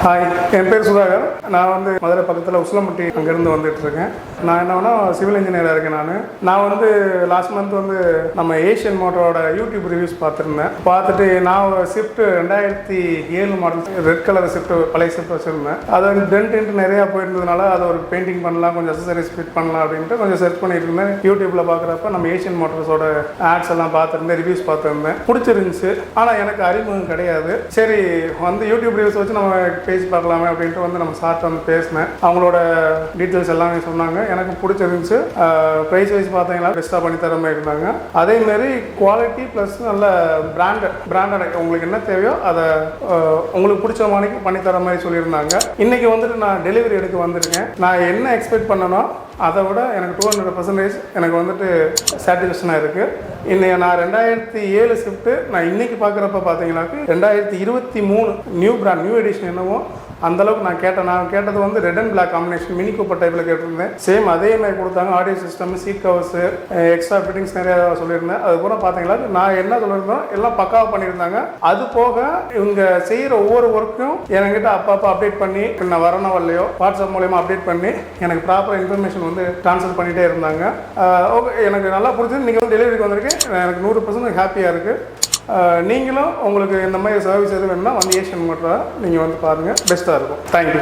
Hi, என் பேர் சுதாகர். நான் வந்து மதுரை பக்கத்தில் உசிலம்பட்டி அங்கேருந்து வந்துட்டு இருக்கேன். நான் என்னன்னா சிவில் இன்ஜினியராக இருக்கேன். நான் வந்து லாஸ்ட் மந்த் வந்து நம்ம ஏஷியன் மோட்டரோட யூடியூப் ரிவ்யூஸ் பார்த்துருந்தேன். பார்த்துட்டு நான் shift 2007 model red colour shift பழைய ஷிஃப்ட் வச்சுருந்தேன். அதை டென்ட் நிறையா போயிருந்ததுனால அதை ஒரு பெயிண்டிங் பண்ணலாம், கொஞ்சம் அக்சசரிஸ் ஃபிட் பண்ணலாம் அப்படின்ட்டு கொஞ்சம் செர்ச் பண்ணிட்டு இருந்தேன். யூடியூப்பில் பார்க்குறப்ப நம்ம ஏஷியன் மோட்டர்ஸோட ஆட்ஸ் எல்லாம் பார்த்துருந்தேன், ரிவ்யூஸ் பார்த்துருந்தேன். பிடிச்சிருந்துச்சு. ஆனால் எனக்கு அறிமுகம் கிடையாது. சரி வந்து யூடியூப் ரிவ்யூஸ் வச்சு நம்ம பேசி பார்க்கலாமே அப்படின்ட்டு வந்து நம்ம சார்ட்ட வந்து பேசினேன். அவங்களோட டீட்டெயில்ஸ் எல்லாமே சொன்னாங்க. எனக்கு பிடிச்சிருந்துச்சு. ப்ரைஸ் வைஸ் பார்த்தீங்கன்னா பெஸ்ட்டாக பண்ணி தர மாதிரி இருந்தாங்க. அதேமாரி குவாலிட்டி ப்ளஸ் நல்ல பிராண்டட் உங்களுக்கு என்ன தேவையோ அதை உங்களுக்கு பிடிச்ச மாதிரி பண்ணி தர மாதிரி சொல்லியிருந்தாங்க. இன்றைக்கி வந்துட்டு நான் டெலிவரி எடுக்க வந்திருக்கேன். நான் என்ன எக்ஸ்பெக்ட் பண்ணனோ அதை விட எனக்கு 200% எனக்கு வந்துட்டு சாட்டிஸ்ஃபேக்ஷனாக இருக்குது. இன்னைக்கு நான் 2007 ஷிஃப்ட்டு நான் இன்றைக்கி பார்க்குறப்ப பார்த்தீங்கன்னாக்கு 2023 நியூ எடிஷன் என்னவோ அந்தளவுக்கு நான் கேட்டது வந்து red and black combination Mini Cooper டைப்பில் கேட்டிருந்தேன். சேம் அதே மாதிரி கொடுத்தாங்க. Audio system, seat covers, extra fittings நிறையா சொல்லியிருந்தேன். அது கூட பார்த்தீங்களா நான் என்ன சொல்லியிருந்தோம் எல்லாம் பக்காவாக பண்ணியிருந்தாங்க. அது போக இவங்க செய்கிற ஒவ்வொரு ஒர்க்கும் என்கிட்ட அப்பப்போ அப்டேட் பண்ணி நான் வரணும் வரலையோ வாட்ஸ்அப் மூலயமா அப்டேட் பண்ணி எனக்கு ப்ராப்பர் இன்ஃபர்மேஷன் வந்து ட்ரான்ஸ்ஃபர் பண்ணிகிட்டே இருந்தாங்க. ஓகே, எனக்கு நல்லா பிடிச்சது. நீங்கள் வந்து டெலிவரிக்கு வந்திருக்கேன். எனக்கு 100% ஹாப்பியாக இருக்குது. நீங்களும் உங்களுக்கு இந்த மாதிரி சர்வீஸ் எதுவும் வேணும்னா வந்து ஏஷியன் மோட்டரை நீங்கள் வந்து பாருங்கள், பெஸ்ட்டாக இருக்கும். தேங்க்யூ.